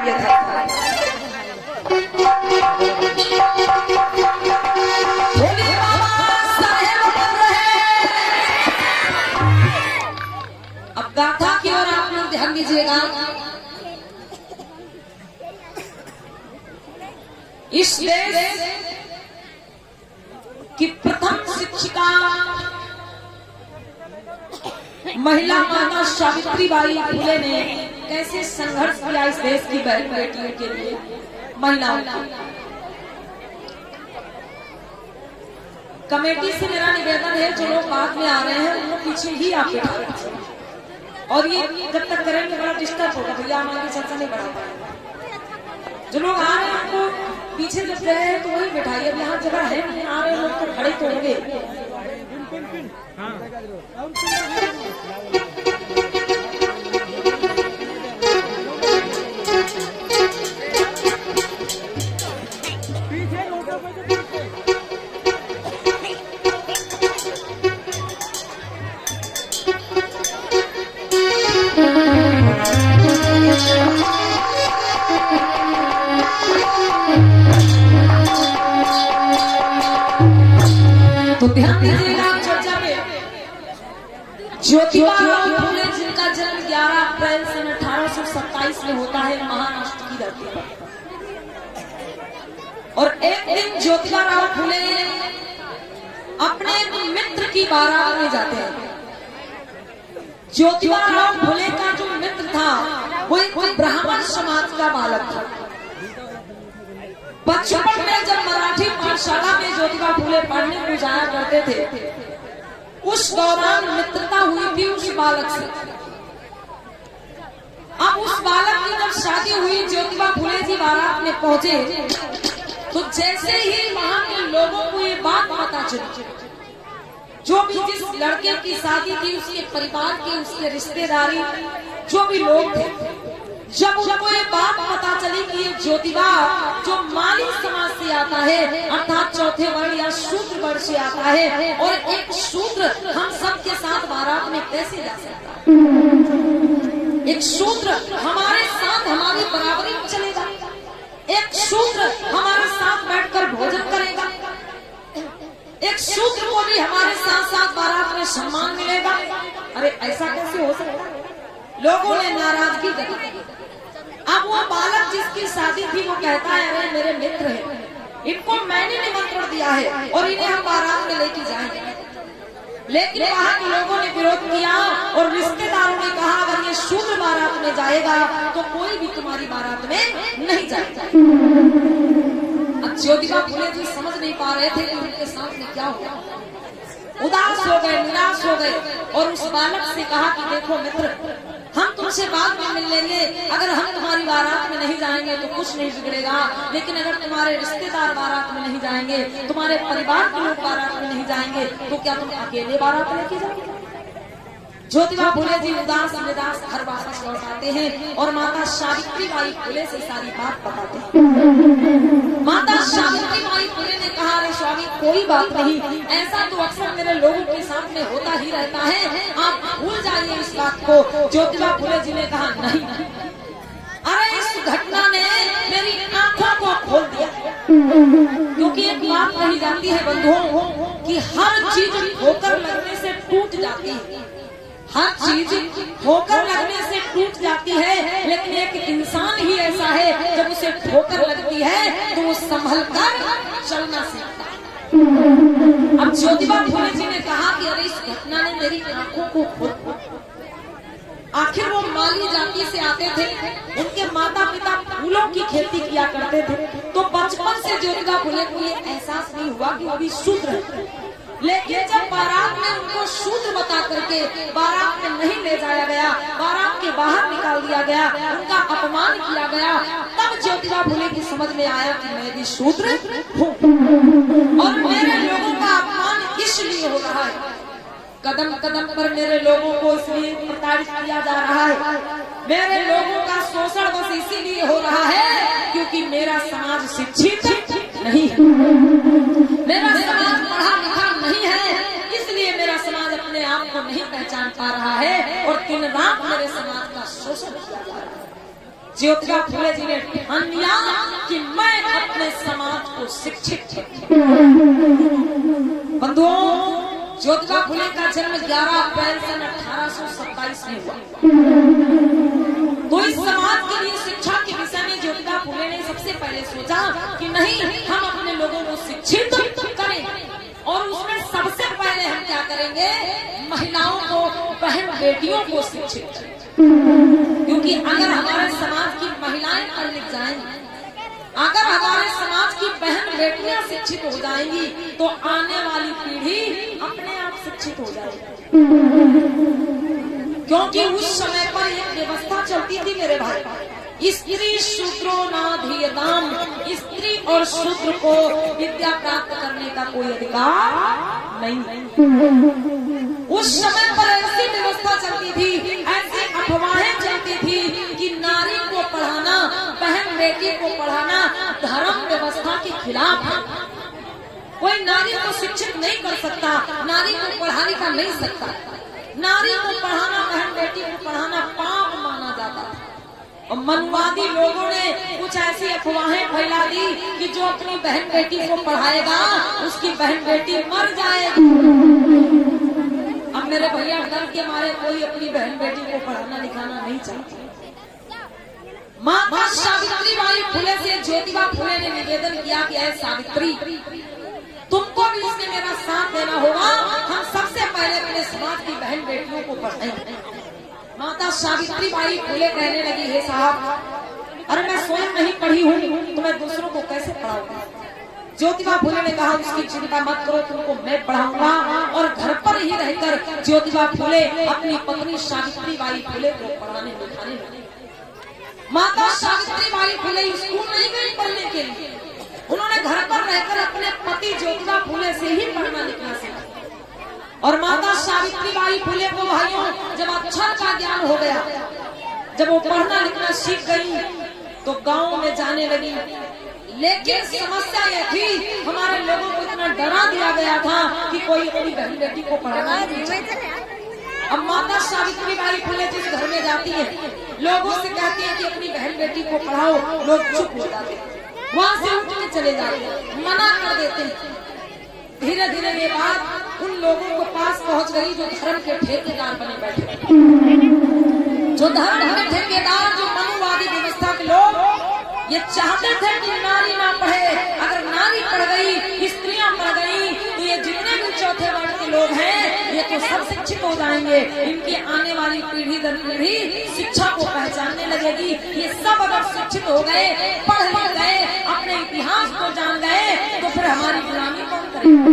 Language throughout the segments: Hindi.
दिया था। अब गाथा की ओर आप लोग ध्यान दीजिएगा। इस देश की प्रथम शिक्षिका महिला माता सावित्रीबाई फुले ने कैसे संघर्ष किया इस देश की बहन बेटियों के लिए, महिलाओं के। कमेटी से मेरा निवेदन है, जो लोग बाद में आ रहे हैं उनको पीछे ही आप बैठा, और ये जब तक करेंगे बड़ा डिस्टर्ब होगा, भैया हमारी चर्चा नहीं बढ़ा पाएगा। जो लोग आ रहे हैं उनको पीछे जब गए हैं तो वही बैठाइए। अब यहाँ जगह है नहीं, आ रहे लोग तो खड़े तो होंगे। तो ध्यान दीजिएगा चर्चा में। ज्योतिबा फुले जिनका जन्म 11 अप्रैल सन 1827 में होता है महाराष्ट्र की धरती पर, और एक दिन ज्योतिबा राव फुले अपने मित्र की बारात में जाते हैं। ज्योतिबा राव फुले का जो मित्र था वो एक ब्राह्मण समाज का बालक था। बचपन में जब मराठी पाठशाला में ज्योतिबा फुले पढ़ने को जाया करते थे, उस दौरान मित्रता हुई थी उस बालक से। अब उस बालक की जब शादी हुई, ज्योतिबा फुले जी बारात में पहुंचे, तो जैसे ही वहां के लोगों को ये बात पता चली, जो भी जिस लड़के की शादी थी उसके परिवार के, उसके रिश्तेदारी जो भी लोग थे, जब उनको ये बात पता चली कि ये ज्योतिबा जो माली समाज से आता है, अर्थात चौथे वर्ण या शूद्र वर्ण से आता है, और एक शूद्र हम सब के साथ बारात में कैसे जा सकता है? एक शूद्र हमारे साथ हमारी बराबरी में चलेगा, एक शूद्र हमारे साथ बैठकर भोजन करेगा, एक शूद्र को भी हमारे साथ साथ बारात में सम्मान मिलेगा। अरे ऐसा कैसे हो सकता है? लोगों ने नाराजगी जताई। अब वो बालक जिसकी शादी थी वो कहता है, अरे मेरे मित्र हैं, इनको मैंने निमंत्रण दिया है और इन्हें हम बारात में लेके जाएंगे। लेकिन वहाँ के लोगों ने विरोध किया और रिश्तेदारों ने कहा, अगर ये शूद्र बारात में जाएगा तो कोई भी तुम्हारी बारात में नहीं जाएगा। अब ज्योतिबा फुले जी समझ नहीं पा रहे थे कि उनके साथ में क्या हुआ। उदास हो गए, निराश हो गए, और उस बालक से कहा कि देखो मित्र, हम तुमसे बाद में मिल लेंगे, अगर हम तुम्हारी बारात में नहीं जाएंगे तो कुछ नहीं बिगड़ेगा, लेकिन अगर तुम्हारे रिश्तेदार बारात में नहीं जाएंगे, तुम्हारे परिवार के लोग बारात में नहीं जाएंगे, तो क्या तुम अकेले बारात लेके जाओगे? ज्योतिबा फुले जी उदास निराश घर वापस लौट आते हैं और माता सावित्रीबाई फुले से सारी बात बताते हैं। माता सावित्रीबाई फुले ने कहा, अरे स्वामी कोई बात नहीं, ऐसा तो अक्सर मेरे लोगों के साथ में होता ही रहता है, आप भूल जाइए इस बात को। ज्योतिबा फुले जी ने कहा, नहीं, अरे इस घटना ने मेरी आंखों को खोल दिया, क्योंकि एक बात कही जाती है बंधुओं कि हर चीज ठोकर लगने से टूट जाती है, हर चीज ठोकर लगने से टूट जाती है, लेकिन एक इंसान ही ऐसा है जब उसे ठोकर लगती है तो वो संभल कर चलना सीखता है। अब ज्योतिबा फुले जी ने कहा कि अरे इस घटना ने मेरी आंखों को खोल। आखिर वो माली जाति से आते थे, उनके माता पिता फूलों की खेती किया करते थे, तो बचपन से ज्योतिबा फुले को ये एहसास नहीं हुआ कि वो भी शूद्र है। लेकिन जब बारात में उनको शूद्र बता करके बारात में नहीं ले जाया गया, बारात के बाहर निकाल दिया गया, उनका अपमान किया गया, तब ज्योतिबा फुले की समझ में आया कि मैं भी शूद्र हूँ और मेरे लोगों का अपमान इसलिए हो रहा है, कदम कदम पर मेरे लोगों को इसलिए प्रताड़ित किया जा रहा है, मेरे लोगों का शोषण बस इसीलिए हो रहा है क्योंकि मेरा समाज शिक्षित नहीं है, मेरा समाज पढ़ा लिखा नहीं है, इसलिए मेरा समाज अपने आप को नहीं पहचान पा रहा है और दिन रात मेरे समाज का शोषण किया जा रहा है। ज्योतिबा फुले जी ने ठान लिया कि मैं अपने समाज को शिक्षित बंधुओं, ज्योतिबा फुले का जन्म 11 अप्रैल सन 1827 में हुआ। तो इस समाज के लिए शिक्षा के विषय में ज्योतिबा फुले ने सबसे पहले सोचा कि नहीं, हम अपने लोगों को शिक्षित करें और उसमें सबसे पहले हम क्या करेंगे, महिलाओं को, बहन बेटियों को शिक्षित करें। क्योंकि अगर हमारे समाज की महिलाएं पढ़ लिख जाएंगी, अगर हमारे समाज की बहन बेटियां शिक्षित हो जाएंगी तो आने वाली पीढ़ी अपने आप शिक्षित हो जाएगी। क्योंकि उस समय पर एक व्यवस्था चलती थी मेरे भाई, स्त्री शूद्रो नाधीयताम, स्त्री और शूद्र को विद्या प्राप्त करने का कोई अधिकार नहीं। उस समय पर ऐसी व्यवस्था चलती थी, ऐसी अफवाहें चलती थी कि नारी को पढ़ाना, बहन बेटी को पढ़ाना धर्म व्यवस्था के खिलाफ है। कोई नारी को शिक्षित नहीं कर सकता, नारी को पढ़ा लिखा नहीं सकता। नारी को पढ़ाना, बहन बेटी को पढ़ाना पाप माना जाता था। और मनवादी लोगों ने कुछ ऐसी अफवाहें फैला दी कि जो अपनी बहन बेटी को पढ़ाएगा उसकी बहन बेटी मर जाएगी। अब मेरे भैया डर के मारे कोई अपनी बहन बेटी को पढ़ाना लिखाना नहीं चाहती। माता सावित्री बाई फुले से ज्योतिबा फुले ने निवेदन किया कि ऐ सावित्री, तुमको भी इसमें मेरा साथ देना होगा। हम सबसे पहले अपने समाज की बहन बेटियों को पढ़ाएंगे। माता सावित्री बाई फुले कहने लगी, हे साहब, अरे मैं स्वयं नहीं पढ़ी हूँ तो मैं दूसरों को कैसे पढ़ाऊंगा। ज्योतिबा फुले ने कहा, उसकी चिंता मत करो, तुमको मैं पढ़ाऊंगा। और घर पर ही रहकर ज्योतिबा फुले अपनी पत्नी सावित्री बाई फुले को पढ़ाने लिखाने लगी। माता सावित्री बाई फुले स्कूल नहीं गई पढ़ने के लिए, उन्होंने घर पर रहकर अपने पति ज्योतिबा फुले से ही पढ़ना लिखना सीखा। और माता सावित्री बाई फुले को भाइयों जब अक्षर का ज्ञान हो गया, जब वो पढ़ना लिखना सीख गई तो गांव में जाने लगी। लेकिन समस्या ये थी, हमारे लोगों को इतना डरा दिया गया था कि कोई अपनी बहन बेटी को पढ़ाना नहीं चाहता। अब माता सावित्री बाई फुले जिस घर में जाती है, लोगों से कहती है कि अपनी बहन बेटी को पढ़ाओ, लोग चुप हो जाते हैं, वहाँ से उठ के चले जाते हैं, मना कर देते हैं। धीरे धीरे ये बात उन लोगों को पास पहुंच गई जो धर्म के ठेकेदार बने बैठे, जो धर्म के ठेकेदार, जो मनुवादी व्यवस्था के लोग ये चाहते थे कि नारी ना पढ़े। अगर नारी पढ़ गई, स्त्रियां पढ़ गई तो ये जितने भी चौथे वर्ग के लोग हैं ये तो सब शिक्षित हो जाएंगे। इनकी आने वाली पीढ़ी दर पीढ़ी शिक्षा को पहचानने लगेगी। ये सब अगर शिक्षित हो गए, पढ़ लिख गए, अपने इतिहास को जान गए तो फिर हमारी गुलामी कौन करेगा।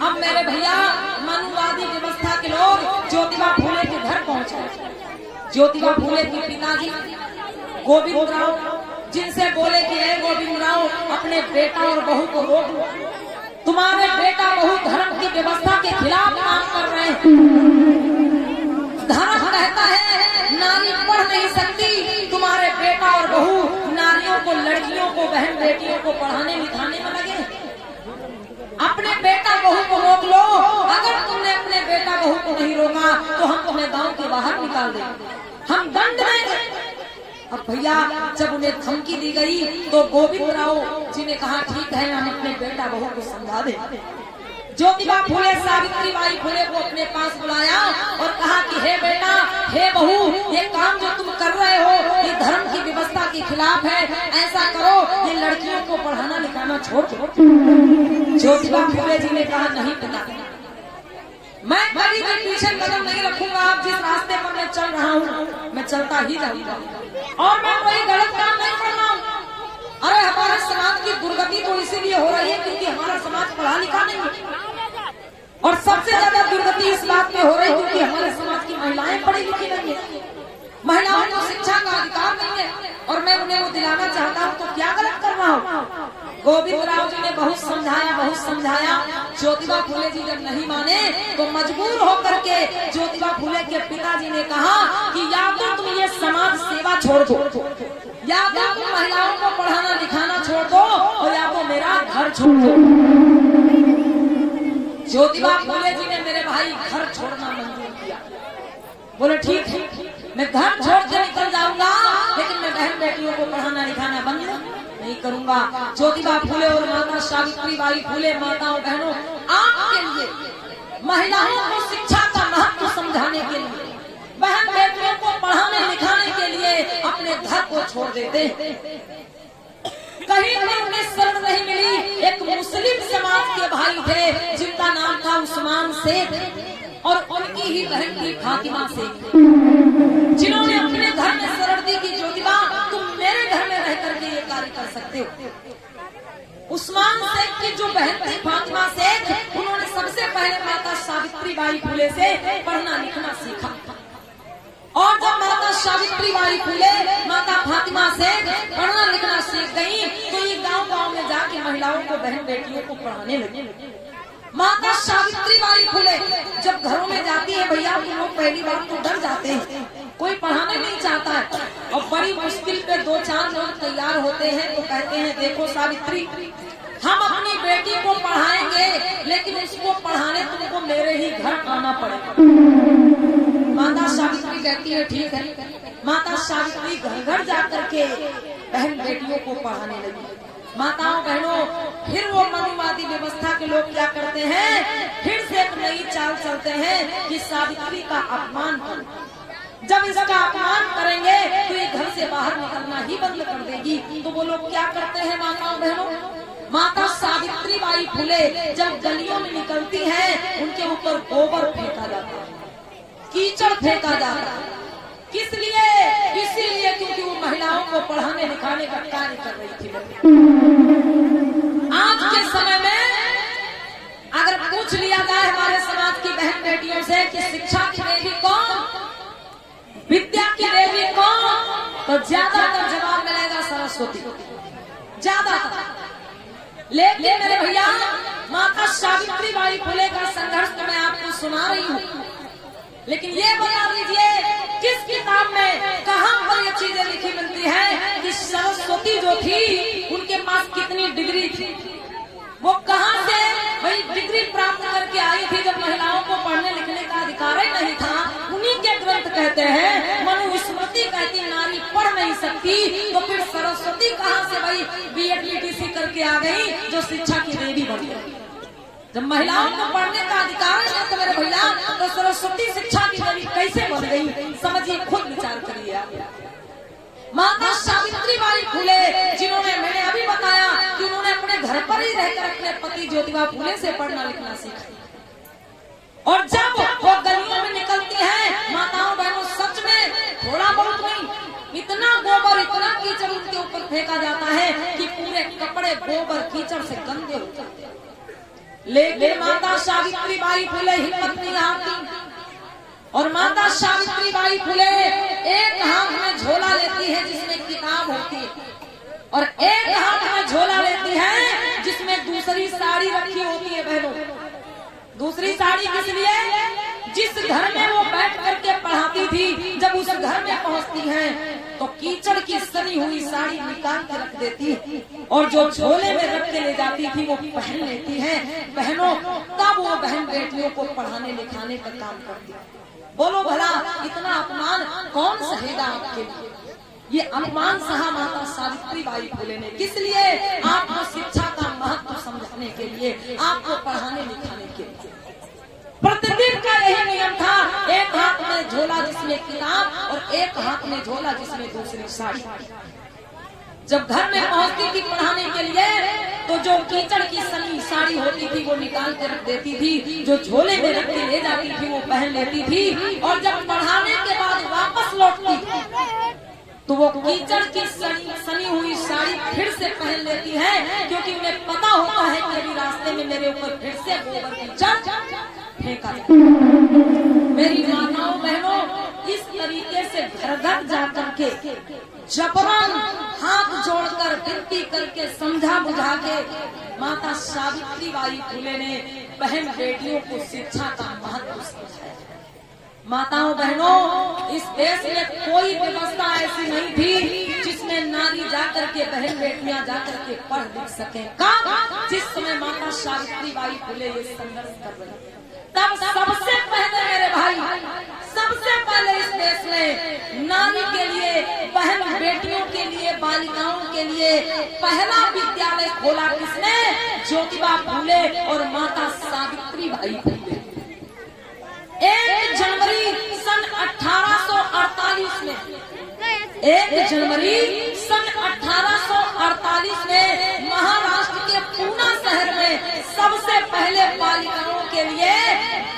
अब मेरे भैया मनुवादी व्यवस्था के लोग ज्योतिबा फुले के घर पहुंच गए। ज्योतिबा फुले के पिताजी गोविंद राव जिनसे बोले कि हे गोविंद राव, अपने बेटा और बहू को रोक लो, तुम्हारे बेटा बहू धर्म की व्यवस्था के खिलाफ काम कर रहे हैं। धर्म कहता है नारी पढ़ नहीं सकती, तुम्हारे बेटा और बहू नारियों को, लड़कियों को, बहन बेटियों को पढ़ाने लिखाने में लगे। अपने बेटा बहू को रोक लो। अगर तुमने अपने बेटा बहू को नहीं रोका तो हम तुम्हें गांव के बाहर निकाल देंगे, हम दंड देंगे। अब भैया जब उन्हें धमकी दी गई तो गोविंद राव जी ने कहा, ठीक है, हम अपने बेटा बहू को समझा दें। ज्योतिबा फुले सावित्री बाई फुले को अपने पास बुलाया और कहा कि हे बेटा, हे बहू, ये काम जो तुम कर रहे हो ये धर्म की व्यवस्था के खिलाफ है। ऐसा करो, ये लड़कियों को पढ़ाना लिखाना छोड़ दो। ज्योतिबा फुले जी ने कहा, नहीं पिता, मैं कभी भी पीछे कदम नहीं रखूंगा। आप जिस रास्ते पर मैं चल रहा हूँ मैं चलता ही जाऊंगा और मैं कोई गलत काम नहीं कर रहा हूँ। अरे हमारे समाज की दुर्गति तो इसीलिए हो रही है क्योंकि हमारा समाज पढ़ा लिखा नहीं है। और सबसे ज्यादा दुर्गति इस बात में हो रही है क्योंकि हमारे समाज की महिलाएं पढ़ी लिखी नहीं है, महिलाओं को शिक्षा का अधिकार नहीं है। और मैं उन्हें वो दिलाना चाहता हूँ तो क्या गलत कर रहा हूँ। गोविंद राव जी ने बहुत समझाया, बहुत समझाया। ज्योतिबा फुले जी जब नहीं माने तो मजबूर होकर के ज्योतिबा फुले के पिताजी ने कहा कि या तो तुम ये समाज सेवा छोड़ दो, या तो तुम महिलाओं को पढ़ाना लिखाना छोड़ दो, और या तो मेरा घर छोड़ दो। ज्योतिबा फुले जी ने मेरे भाई घर छोड़ना मंजूर किया। बोले ठीक है, मैं घर छोड़ के निकल जाऊंगा, लेकिन मैं बहन बेटियों को पढ़ाना लिखाना बंद नहीं करूंगा। ज्योतिबा फूले और माता सावित्री बाई फूले, माताओं बहनों, आपके लिए महिलाओं को शिक्षा का महत्व समझाने के लिए, बहन बेटियों को पढ़ाने लिखाने के लिए अपने घर को छोड़ देते। कहीं पर उन्हें शरण नहीं मिली। एक मुस्लिम समाज के भाई थे जिनका नाम था उस्मान शेख और उनकी ही बहन थी फातिमा शेख, जिन्होंने अपने घर में शरण दी कि ज्योतिबा तुम मेरे घर में रह करके ये कार्य कर सकते हो। उस्मान शेख की जो बहन थी फातिमा शेख, उन्होंने सबसे पहले माता सावित्री बाई फूले से पढ़ना लिखना सीखा। और जब माता सावित्री बाई फूले, माता फातिमा शेख पढ़ना लिखना सीख गई, तो ये गांव-गांव में जाके महिलाओं को, बहन बेटियों को पढ़ाने लगी। माता सावित्री बाई फूले जब घरों में जाती है, भैया तुम लोग पहली बार तो डर जाते हैं, कोई पढ़ाने नहीं चाहता है, और बड़ी मुश्किल पे 2-4 लोग तैयार होते हैं तो कहते हैं देखो सावित्री, हम अपनी बेटी को पढ़ाएंगे, लेकिन उसको पढ़ाने तुमको मेरे ही घर आना पड़ेगा। माता सावित्री कहती है ठीक है। माता सावित्री घर घर जाकर के बहन बेटियों को पढ़ाने लगी। माताओं बहनों, फिर वो मनुवादी व्यवस्था के लोग क्या करते हैं, फिर से एक नई चाल चलते हैं कि सावित्री का अपमान करो। जब इसका अपमान करेंगे तो ये घर से बाहर निकलना ही बंद कर देगी। तो वो लोग क्या करते हैं माताओं बहनों, माता सावित्री बाई फूले जब गलियों में निकलती है, उनके ऊपर गोबर फेंका जाता है, कीचड़ फेंका जाता है। किस लिए? इसीलिए क्योंकि वो महिलाओं को पढ़ाने लिखाने का कार्य कर रही थी। आज के समय में अगर पूछ लिया जाए हमारे समाज की बहन बेटियों से कि शिक्षा की देवी कौन, विद्या की देवी कौन, तो ज्यादातर जवाब मिलेगा सरस्वती, ज्यादातर। लेकिन मेरे भैया, माता सावित्री बाई फूले का संघर्ष तो मैं आपको सुना रही हूँ, लेकिन ये बता दीजिए किस किताब में कहां पर ये चीजें लिखी मिलती है कि सरस्वती जो थी उनके पास कितनी डिग्री थी, वो कहां से वही डिग्री प्राप्त करके आई थी जब महिलाओं को पढ़ने लिखने का अधिकार ही नहीं था। उन्हीं के ग्रंथ कहते हैं, मनुस्मृति कहती नारी पढ़ नहीं सकती, तो फिर सरस्वती कहां से भाई बीएड बीटीसी करके आ गई जो शिक्षा की देवी बन गई। जब महिलाओं को पढ़ने का अधिकार है तो मेरे भैया, तो सरस्वती शिक्षा की देवी कैसे बन गई, समझिए, खुद विचार करिए। माता सावित्री बाई फूले, जिन्होंने, मैंने अभी बताया कि उन्होंने अपने घर पर ही रहकर अपने पति ज्योतिबा फूले से पढ़ना लिखना सीखा। और जब वो गलियों में निकलती है, माताओं बहनों, सच में थोड़ा बहुत नहीं, इतना गोबर, इतना कीचड़ उनके ऊपर फेंका जाता है कि पूरे कपड़े गोबर कीचड़ से गंदे हो जाते हैं। लेकिन माता सावित्री बाई फूले हिम्मत नहीं हारती, और माता सावित्री बाई फूले एक हाथ में झोला लेती है जिसमें किताब होती है, और एक हाथ में झोला लेती है जिसमें दूसरी साड़ी रखी होती है। बहनों, दूसरी साड़ी किस लिए? जिस घर में वो बैठ करके पढ़ाती थी, जब उस घर में पहुंचती है तो कीचड़ की सनी हुई साड़ी निकाल कर रख देती, और जो झोले में रख के ले जाती थी वो पहन लेती है। बहनों, तब वो बहन बेटियों को पढ़ाने लिखाने का काम करती है। बोलो भला, इतना अपमान कौन सहेगा आपके लिए? ये अपमान सहा माता सावित्री बाई फूले ने। किस लिए? आपको शिक्षा का महत्व समझाने के लिए, आपको पढ़ाने लिखाने के लिए। प्रतिदिन का यही नियम था, एक हाथ में झोला जिसमें किताब और एक हाथ में झोला जिसमें दूसरी साड़ी। जब घर में पहुंचती थी पढ़ाने के लिए, तो जो कीचड़ की सनी साड़ी होती थी वो निकाल के रख देती थी, जो झोले में रख के ले जाती थी वो पहन लेती थी, और जब पढ़ाने के बाद वापस लौटती तो वो कीचड़ की सनी हुई साड़ी फिर से पहन लेती है, क्योंकि उन्हें पता होता है कि अभी रास्ते में मेरे ऊपर फिर से गोबर कीचड़ फेंका। मेरी माताओं बहनों, इस तरीके से घर घर जाकर के जबरन हाथ जोड़कर विनती करके समझा बुझा के माता सावित्री बाई फूले ने बहन बेटियों को शिक्षा का महत्व समझाया। माताओं बहनों, इस देश में कोई व्यवस्था ऐसी नहीं थी जिसमें नारी जाकर के, बहन बेटियां जाकर के पढ़ लिख सके। जिस समय माता सावित्री बाई फूले ये संघर्ष कर रही, तब सबसे पहले मेरे भाई, सबसे पहले इस देश में नारी के लिए, बहन बेटियों के लिए, बालिकाओं के लिए पहला विद्यालय खोला किसने? ज्योतिबा फूले और माता सावित्री बाई फूले। 1 जनवरी सन 1848 में, 1 जनवरी सन 1848 में महाराष्ट्र के पूना शहर में सबसे पहले बालिकाओं के लिए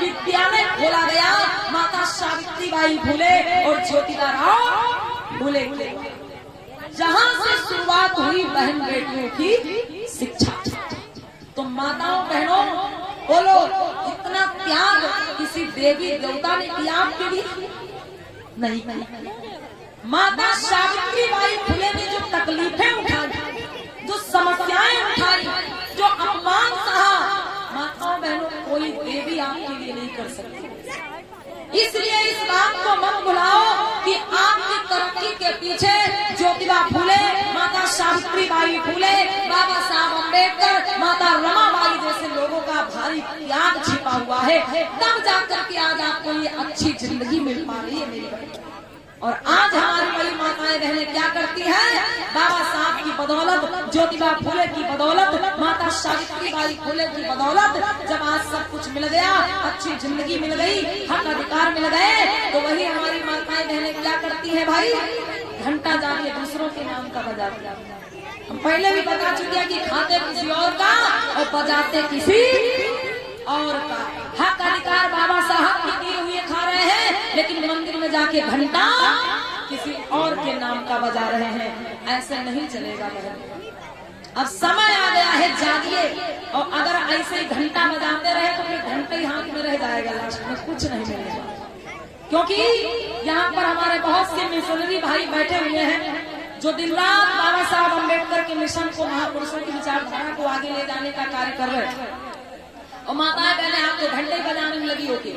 विद्यालय खोला गया। माता सावित्री बाई फूले और ज्योतिबा राव फूले, जहां से शुरुआत हुई बहन बेटियों की शिक्षा। तो माताओं बहनों बोलो, इतना त्याग किसी देवी देवता ने किया आपके लिए? नहीं। माता सावित्री बाई फूले ने जो तकलीफें उठाई, जो समस्याएं उठाई, जो अपमान सहा, माताओं बहनों कोई देवी आपके लिए नहीं कर सकती। इसलिए इस बात को मत भुलाओ कि आपकी तरक्की के पीछे ज्योतिबा फूले, माता सावित्री बाई फूले, बाबा साहब अम्बेडकर, माता रमाबाई जैसे लोगों का भारी त्याग छिपा हुआ है। तब जाकर के आज आपको ये अच्छी जिंदगी मिल पा रही है मेरी बहन। और आज हमारी बड़ी माताएं बहनें क्या करती हैं? बाबा साहब की बदौलत, ज्योतिबा फूले की बदौलत, माता सावित्री बाई फूले की बदौलत जब आज सब कुछ मिल गया, अच्छी जिंदगी मिल गई, हक अधिकार मिल गए, तो वही हमारी माताएं बहनें क्या करती हैं भाई? घंटा जाके दूसरों के नाम का बजाती हैं। हम पहले भी बता चुके हैं कि खाते किसी और का और बजाते किसी और का। हक अधिकार बाबा साहब की दिए हुए खा रहे हैं, लेकिन मंदिर में जाके घंटा किसी और के नाम का बजा रहे हैं। ऐसे नहीं चलेगा बहन। अब समय आ गया है, जागिए। और अगर ऐसे ही घंटा बजाते रहे तो फिर घंटे ही हाथ में रह जाएगा, लास्ट में कुछ नहीं मिलेगा। क्योंकि यहाँ पर हमारे बहुत से मिशनरी भाई बैठे हुए हैं जो दिन रात बाबा साहब अम्बेडकर के मिशन को, महापुरुषों की विचारधारा को आगे ले जाने का कार्य कर रहे हैं। और माताएं बहनें आपको घंटे बजाने में लगी होती।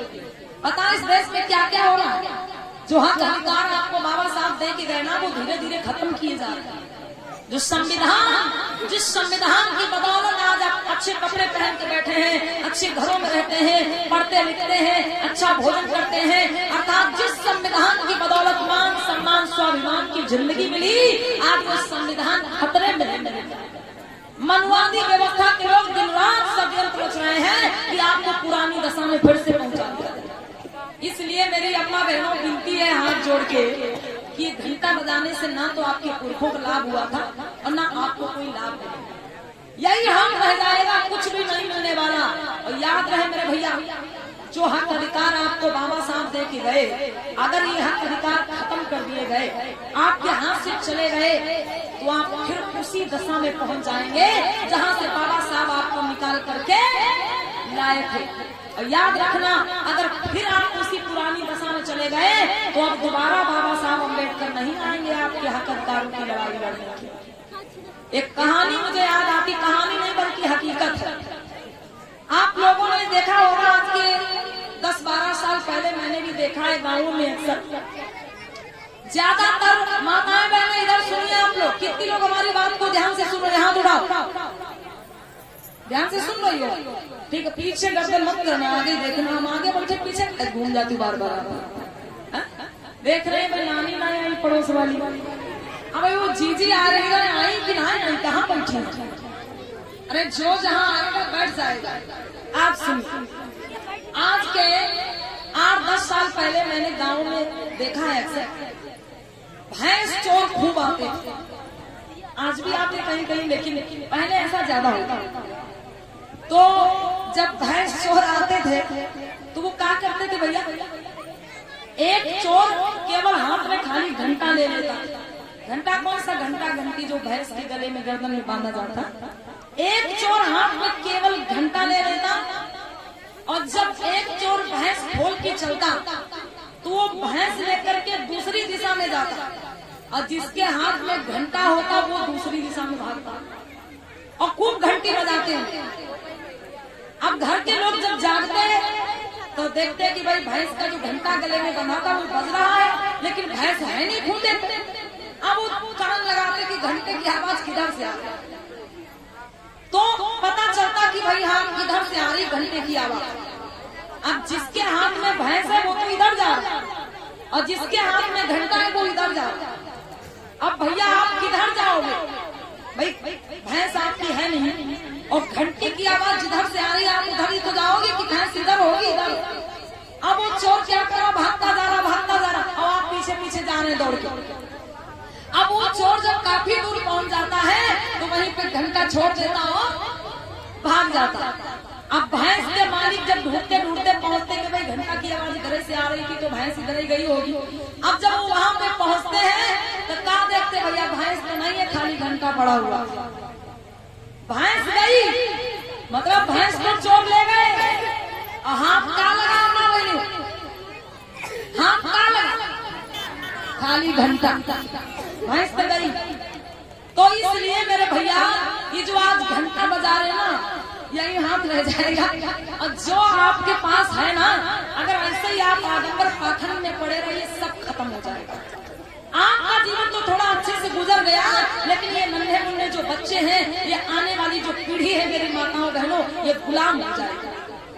पता इस देश में क्या क्या हो रहा है? जो हक अधिकार आपको बाबा साहब दे के गए ना, वो धीरे धीरे खत्म किए जा रहे हैं। जो संविधान, जिस संविधान की बदौलत आज आप अच्छे कपड़े पहन के बैठे हैं, अच्छे घरों में रहते हैं, पढ़ते लिखते हैं, अच्छा भोजन करते हैं, अर्थात जिस संविधान की बदौलत मान सम्मान स्वाभिमान की जिंदगी मिली, आज वो संविधान खतरे में है। मनवादी व्यवस्था के लोग दिन रात षड्यंत्र रच रहे हैं कि आपको पुरानी दशा में फिर से पहुंचा दिया। इसलिए मेरी अम्मा बहनों विनती है हाथ जोड़ के कि घंटा बजाने से ना तो आपके पुरखों को लाभ हुआ था और ना आपको कोई लाभ मिलेगा। यही हम रह जाएगा, कुछ भी नहीं मिलने वाला। और याद रहे मेरे भैया, जो हक अधिकार आपको बाबा साहब दे के गए, अगर ये हक अधिकार खत्म कर दिए गए, आपके हाथ से चले गए, तो आप फिर उसी दशा में पहुंच जाएंगे जहां से बाबा साहब आपको निकाल करके लाए थे। और याद रखना, अगर फिर आप उसी पुरानी दशा में चले गए तो अब दोबारा बाबा साहब अम्बेडकर नहीं आएंगे आपके हक अधिकारों की लड़ाई लड़ने की। एक कहानी मुझे याद आती, कहानी नहीं बल्कि हकीकत है। आप लोगों ने देखा होगा, आज के 10-12 साल पहले मैंने भी देखा है गाँवों में अक्सर ज्यादातर माताएं बहनें, इधर सुनिए आप लोग, कितनी लोग हमारी बात को ध्यान से सुन रहे हैं? हाथ उठाओ, ध्यान से सुन रही हो? ठीक है, पीछे गर्दन मत करना, आगे देखना। हम आगे बैठे पीछे घूम जाती बार बार। देख रहे हैं नानी ना आई पड़ोस वाली, अब वो जीजी आ रही है, आई कि ना आई, कहाँ बैठी? अरे जो जहाँ आएगा बैठ जाएगा। आप सुनिए, आज के 8-10 साल पहले मैंने गाँव में देखा है अक्सर भैंस चोर खूब आते थे। आज भी आते कहीं कहीं, लेकिन पहले ऐसा ज्यादा होता। तो जब भैंस चोर आते थे तो वो क्या करते थे भैया? एक चोर केवल हाथ में खाली घंटा ले लेता। घंटा कौन सा? घंटा घंटी जो भैंस के गले में गर्दन में बांधा जाता। एक चोर हाथ में केवल घंटा ले लेता, और जब एक चोर भैंस खोल के चलता तो वो भैंस लेकर के दूसरी दिशा में जाता, और जिसके हाथ में घंटा होता वो दूसरी दिशा में भागता और खूब घंटी बजाते हैं। अब घर के लोग जब जागते हैं तो देखते हैं कि भाई भैंस का जो घंटा गले में बंधा था वो बज रहा है, लेकिन भैंस है नहीं खूंटे। अब वो कान लगाते कि घंटे की आवाज किधर से आ रही, तो पता चलता कि भाई हाँ इधर से आ रही घंटे की आवाज। अब जिसके हाथ में भैंस है वो तो इधर जा रहा है और जिसके हाथ में घंटा है वो इधर जा रहा है। अब भैया आप किधर जाओगे? भाई भैंस आपकी है नहीं और घंटी की आवाज जिधर से आ रही है आप उधर ही तो जाओगे कि भैंस इधर होगी इधर। अब वो चोर क्या करा, भागता जा रहा और आप पीछे पीछे जा रहे हैं दौड़ के। अब वो चोर जब काफी दूर पहुंच जाता है तो वहीं पे घंटा छोड़ देता और भाग जाता। अब भैंस के मालिक जब ढूंढते ढूंढते पहुंचते कि भाई घंटा की आवाज इधर से आ रही थी तो भैंस इधर ही गई होगी। अब जब वो वहां पे पहुंचते हैं तो क्या देखते, भैया भैंस तो नहीं है, खाली घंटा पड़ा हुआ। भैंस गई मतलब भैंस को चोर ले गए। हाथ का लगा हाथ का लगा, खाली घंटा, भैंस तो गई। तो इसलिए मेरे भैया ये जो आज घंटा बजा रहे ना यही हाथ रह जाएगा। और जो आपके पास है ना, अगर ऐसे ही आप आडंबर पाखंड में पड़े रहिए सब खत्म हो जाएगा। आपका जीवन तो थोड़ा अच्छे से गुजर गया, लेकिन ये नन्हे मुन्ने जो बच्चे हैं, ये आने वाली जो पीढ़ी है मेरी माताओं बहनों, ये गुलाम हो जाएगा।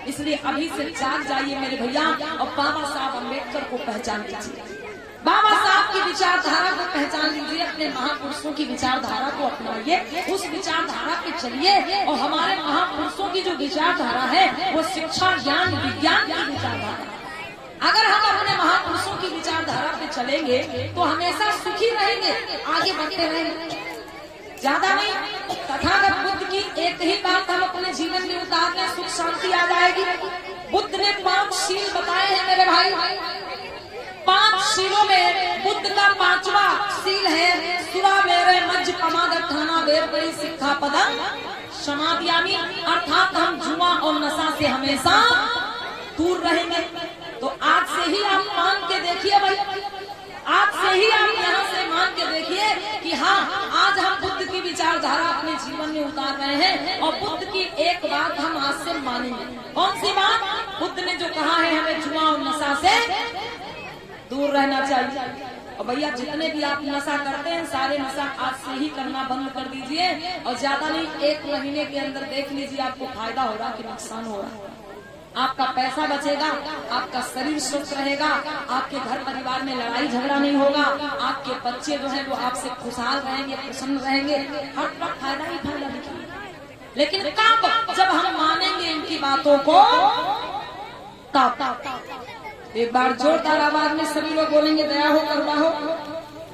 इसलिए अभी से जाग जाइए मेरे भैया और बाबा साहब अम्बेडकर को पहचान लीजिए, बाबा साहब की विचारधारा को पहचान लीजिए, अपने महापुरुषों की विचारधारा को अपनाइए, उस विचारधारा पे चलिए। और हमारे महापुरुषों की जो विचारधारा है वो शिक्षा ज्ञान विज्ञान की विचारधारा। अगर हम अपने महापुरुषों की विचारधारा पे चलेंगे तो हमेशा सुखी रहेंगे, आगे बढ़ते रहेंगे, ज्यादा नहीं। तथागत बुद्ध की एक ही बात हम अपने जीवन में उतारने सुख शांति आ जाएगी। बुद्ध ने 5 शील बताए हैं मेरे भाई। 5 शीलों में बुद्ध का 5वां शील है सुरा मेरे मज्ज पमादठाना वेर बड़ी सिक्खा पदम समाधियामी, अर्थात हम जुआ और नशा से हमेशा दूर रहेंगे। तो आज से ही आप मान के देखिए भाई, आज से ही आप यहाँ से मान के देखिए कि हाँ आज हम बुद्ध की विचारधारा अपने जीवन में उतार रहे हैं और बुद्ध की एक बात हम आज से मानेंगे। कौन सी बात? बुद्ध ने जो कहा है हमें जुआ और नशा से दूर रहना चाहिए। और भैया जितने भी आप नशा करते हैं सारे नशा आज से ही करना बंद कर दीजिए। और ज्यादा नहीं, 1 महीने के अंदर देख लीजिए आपको फायदा हो रहा कि नुकसान हो रहा। आपका पैसा बचेगा, आपका शरीर स्वस्थ रहेगा, आपके घर परिवार में लड़ाई झगड़ा नहीं होगा, आपके बच्चे जो हैं वो आपसे खुशहाल रहेंगे, प्रसन्न रहेंगे, हर वक्त फायदा ही फायदा दिखेगा। लेकिन कब? जब हम मानेंगे इनकी बातों को, तब। एक बार जोरदार आवाज में सभी लोग बोलेंगे दया हो करुणा हो।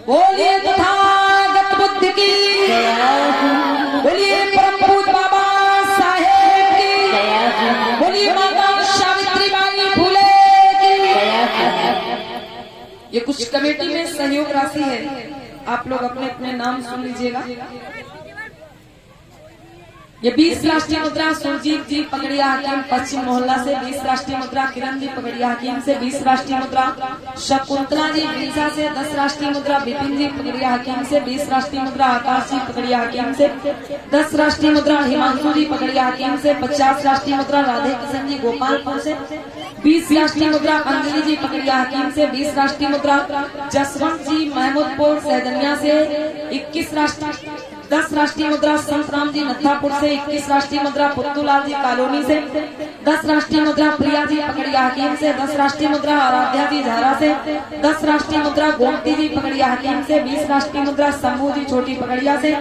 बोलिए तथागत बुद्ध की, बोलिए परम पूज्य बाबा साहेब की, बोलिए माता सावित्रीबाई फुले की। ये कुछ कमेटी में सहयोग राशि है, आप लोग अपने अपने नाम सुन लीजिएगा। ये 20 राष्ट्रीय मुद्रा सुरजीत जी पकड़िया हकीम पश्चिम मोहल्ला से, 20 राष्ट्रीय मुद्रा किरण जी पकड़िया हकीम से, 20 राष्ट्रीय मुद्रा शकुंतला जी बिरसा से, 10 राष्ट्रीय मुद्रा विपिन जी पकड़िया हकीम से, 20 राष्ट्रीय मुद्रा आकाश जी पकड़िया हकीम से, 10 राष्ट्रीय मुद्रा हिमांशु जी पकड़िया हकीम से, 50 राष्ट्रीय मुद्रा राधे किशन जी गोपालपुर से, 20 राष्ट्रीय मुद्रा अंजलि जी पकड़िया हकीम से, 20 राष्ट्रीय मुद्रा जसवंत जी महमूदपुर सैदनिया से, 10 राष्ट्रीय मुद्रा संत राम जी नथापुर से, 21 राष्ट्रीय मुद्रा पुत्तूलाल जी कॉलोनी से, 10 राष्ट्रीय मुद्रा प्रिया जी पकड़िया हकीम से, 10 राष्ट्रीय मुद्रा आराध्या जी झारा से, 10 राष्ट्रीय मुद्रा गोमती जी पकड़िया हकीम से, 20 राष्ट्रीय मुद्रा शंभू जी छोटी पकड़िया से,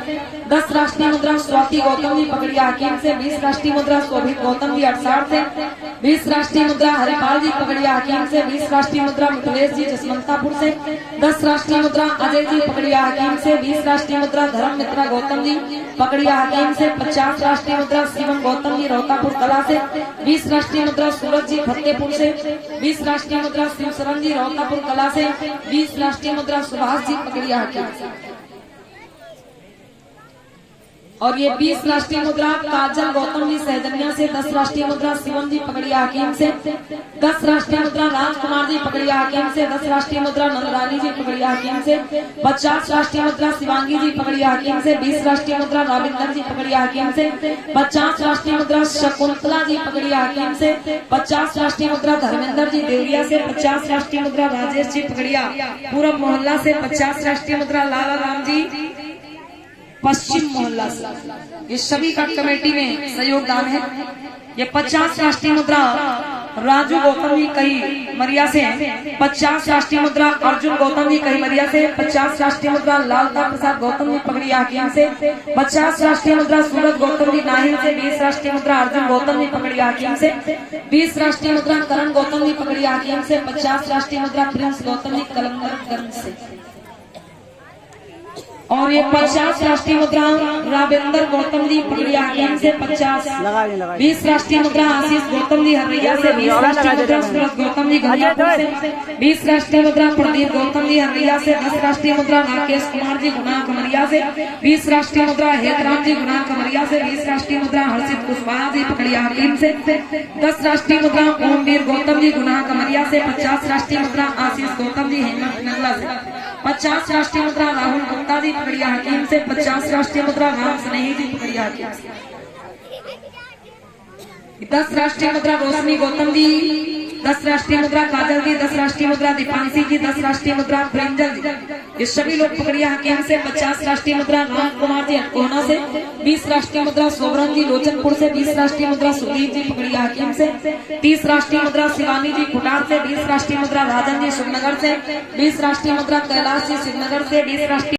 10 राष्ट्रीय मुद्रा स्वाति गौतम जी पकड़िया हकीम से, 20 राष्ट्रीय मुद्रा शोभित गौतम जी 68 से, 20 राष्ट्रीय मुद्रा हरिपाल जी पकड़िया हकीम से, 20 राष्ट्रीय मुद्रा मिथिलेश जी जसवंतापुर से, 10 राष्ट्रीय मुद्रा अजय जी पकड़िया हकीम से, 20 राष्ट्रीय मुद्रा धर्म मित्रा गौतम जी पकड़िया हकीम से, 50 राष्ट्रीय मुद्रा शिवम गौतम जी रोहतापुर कला से, 20 राष्ट्रीय मुद्रा सूरज जी फतेहपुर से, 20 राष्ट्रीय मुद्रा शिवशरण जी रोहतापुर कला से, 20 राष्ट्रीय मुद्रा सुभाष जी पकड़िया हकीम से। और ये 20 राष्ट्रीय मुद्रा काजल गौतम जी सैदनिया से, 10 राष्ट्रीय मुद्रा शिवम जी पकड़िया हकीम से, 10 राष्ट्रीय मुद्रा राजकुमार जी पकड़िया हकीम से, 10 राष्ट्रीय मुद्रा नंदरानी जी पकड़िया हकीम से, 50 राष्ट्रीय मुद्रा शिवांगी जी पकड़िया हकीम से, 20 राष्ट्रीय मुद्रा राविंदर जी पकड़िया हकीम से, 50 राष्ट्रीय मुद्रा शकुंतला जी पकड़िया हकीम से, 50 राष्ट्रीय मुद्रा धर्मेंद्र जी देवरिया से, 50 राष्ट्रीय मुद्रा राजेश जी पकड़िया पूरब मोहल्ला से, 50 राष्ट्रीय मुद्रा लाला राम जी पश्चिम मोहल्ला से। ये सभी का कमेटी में सहयोगदान है। ये 50 राष्ट्रीय मुद्रा राजू गौतम जी कही मरिया से 50 राष्ट्रीय मुद्रा, अर्जुन गौतम जी कही मरिया से 50 राष्ट्रीय मुद्रा, लालता प्रसाद गौतम जी पकड़िया हकीम से 50 राष्ट्रीय मुद्रा, सूरज गौतम जी नाहिल से 20 राष्ट्रीय मुद्रा, अर्जुन गौतम जी पकड़िया हकीम से 20 राष्ट्रीय मुद्रा, करण गौतम जी पकड़िया हकीम से 50 राष्ट्रीय मुद्रा, प्रिंस गौतम जी कलमगंज से। और ये 50 राष्ट्रीय मुद्रा रावेंद्र गौतम जी पकड़िया हकीम से 50, 20 राष्ट्रीय मुद्रा आशीष गौतम जी हरैया से 20 राष्ट्रीय मुद्रा, सूरज गौतम जी गंगापुर से 20 राष्ट्रीय मुद्रा, प्रदीप गौतम जी हरैया से 10 राष्ट्रीय मुद्रा, राकेश कुमार जी गुना कमरिया से 20 राष्ट्रीय मुद्रा, हेतराम जी गुना कमरिया से 20 राष्ट्रीय मुद्रा, हर्षित कुशवाहा जी पकड़िया हकीम से 10 राष्ट्रीय मुद्रा, ओमवीर गौतम जी गुना कमरिया से 50 राष्ट्रीय मुद्रा, आशीष गौतम जी हेमंत नगला से 50 राष्ट्रीय मुद्रा, राहुल गुप्ता जी पकड़िया हकीम से 50 राष्ट्रीय मुद्रा, राम स्नेही जी पकड़िया हकीम से 10 राष्ट्रीय मुद्रा, रोशनी गौतम जी 10 राष्ट्रीय मुद्रा, काजल जी 10 राष्ट्रीय मुद्रा, दीपांशी जी 10 राष्ट्रीय मुद्रा, प्रिंजल जी, ये सभी लोग पकड़िया हकीम से 50 राष्ट्रीय मुद्रा, राम कुमार जी अटकोना से 20 राष्ट्रीय मुद्रा, सोबरन जी लोचनपुर से 20 राष्ट्रीय मुद्रा, सुदीप जी पकड़िया हकीम से 30 राष्ट्रीय मुद्रा, शिवानी जी खुटार से 20 राष्ट्रीय मुद्रा, राजन जी शिवनगर से 20 राष्ट्रीय मुद्रा, कैलाश जी शिवनगर से 20 राष्ट्रीय